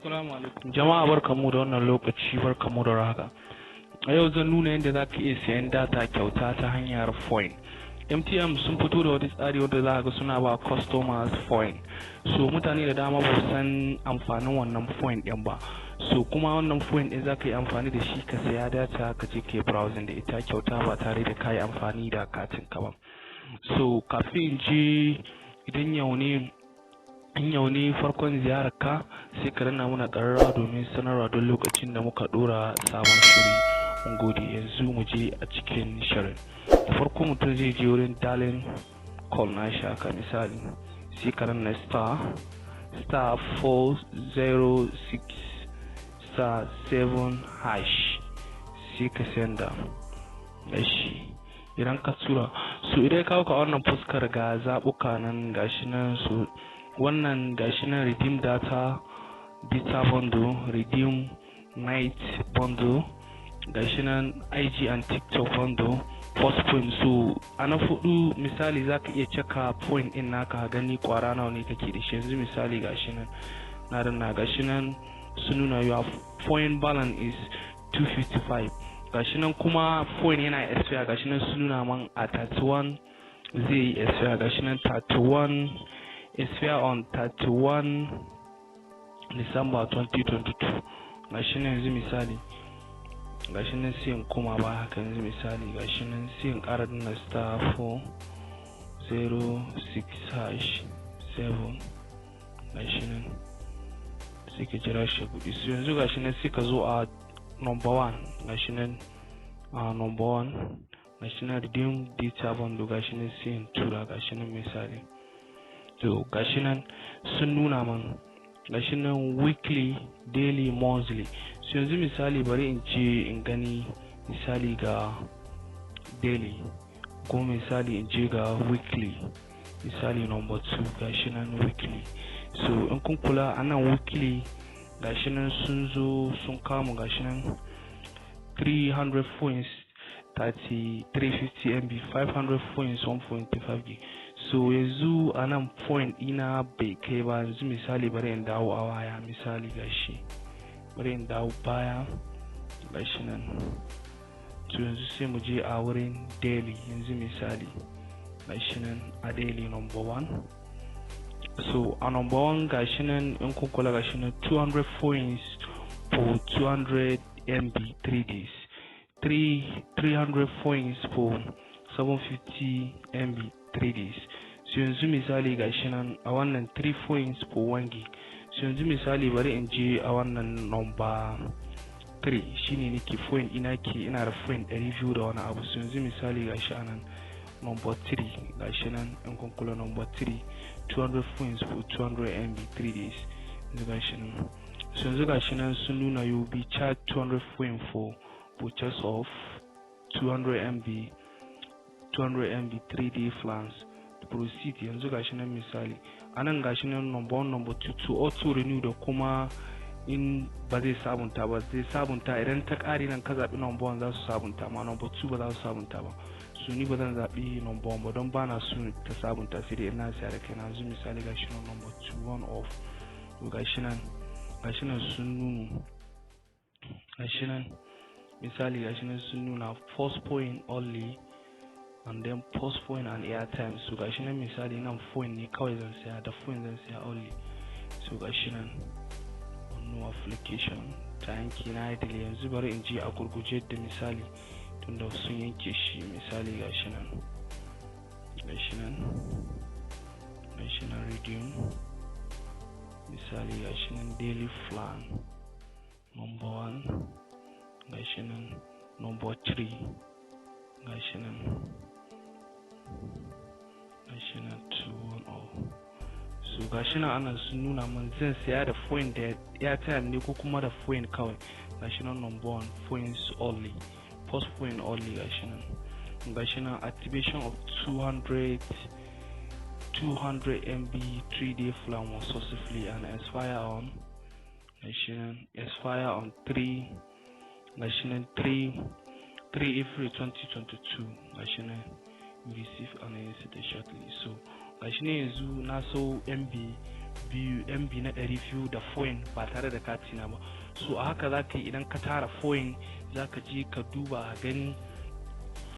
Assalamu alaikum. Jama'a barkamu da wannan lokaci, barkamu da haka. A yau zan nuna yadda za ka iya sayan data kyauta ta hanyar foin. MTN sun fito da wata tsari wanda za ga suna ba customers foin. So mutane da dama ba su san amfanin wannan foin din ba. So kuma wannan foin din za ka yi amfani da shi ka saya data ka je ka yi browsing da ita kyauta ba tare da ka yi amfani da katin ka ba. So kafin je idan yau ne farkon ziyararka sai ka danna muna ƙararrawa domin sanarwa don lokacin da muka ɗora sabon shiri. Mun gode. Yanzu mu je a cikin shirin. Da farko mutum zai je wurin dalin call na shi haka misali sai ka danna star 406 star 7 hash sai ka senda shi. Idan ka tura su idan ka kawo wannan fuskar ga zaɓuka nan gashi nan su wannan gashi nan redeem data bundle, redeem night bundle, gashi nan IG and TikTok bundle, post point. So ana fudu misali zaka iya cika point din naka gani kwara nawa ne kake da shi. Yanzu misali gashi nan na danna gashi nan sun nuna your point balance is 255. Gashi nan kuma point yana expire gashi nan sun nuna man a 31 zai expire gashi nan 31 expire on 31 December 2022. Gashi nan yanzu misali gashi nan sai in koma ba haka yanzu misali gashi nan sai in ƙara danna star 406 hash 7 gashi nan sai ka jira shi buɗe. So yanzu gashi nan sai ka zo a number 1 gashi nan number 1 gashi nan redeem data bundle gashi nan sai in tura gashi nan misali. To gashi nan sun nuna man gashi nan weekly, daily, monthly. So yanzu misali bari in je in gani misali ga daily ko misali in je ga weekly misali number 2 gashi nan weekly. So in kun kula anan weekly gashi nan sun zo sun kama gashi nan 300 points 350 MB, 500 points 1.5 gig. So yanzu anan point ina bai kai ba. Yanzu misali bari in dawo a waya misali gashi bari in dawo baya gashi nan. So yanzu sai mu je a wurin daily yanzu misali gashi nan a daily number 1. So a number 1 gashi nan in kun kula gashi nan 200 points for 200 MB 3 days, 300 points for 750 MB 3 days. So yanzu misali gashi nan a wannan 3 points for 1 gig. So yanzu misali bari in je a wannan number 3 shine nake point ina da point 200 da wani abu. So yanzu misali gashi anan number 3 gashi nan in kun kula number 3 200 points for 200 MB 3 days yanzu gashi nan. So yanzu gashi nan sun nuna you be charged 200 points for purchase of 200 MB 3 day plans to proceed. Yanzu gashi nan misali anan gashi nan number 1 number 2 to auto renew da kuma in ba zai sabunta ba zai sabunta idan ta kare nan ka zabi number 1 za su sabunta ma number 2 ba za su sabunta ba. So ni ba zan zabi number 1 ba don ba na so ta sabunta sai dai ina siya da kai. Yanzu misali gashi nan number 2 1 off. To gashi nan sun nuna gashi nan misali gashi nan sun nuna first point only and then post point and airtime. So gashi nan misali nan phone ne kawai zan saya da phone zan saya only. So gashi nan no application ta yanke na yi delay. Yanzu bari in je a gurguje da misali tunda sun yanke shi misali gashi nan redeem misali gashi nan daily plan number 1 gashi nan number 3 gashi nan 210. So gashi nan ana sun nuna man zan saya da phone da airtime ne ko kuma da phone kawai. Gashi nan number 1 phones only, post point only gashi nan activation of 200 MB 3 day plan was successfully and expire on 3 April 2022 gashi nan receive and exit shortly. So gashi ne yanzu na so MB 2 MB na 200 da foin ba tare da katina ba. So a haka za ka yi, idan ka tara foin za ka je ka duba a gani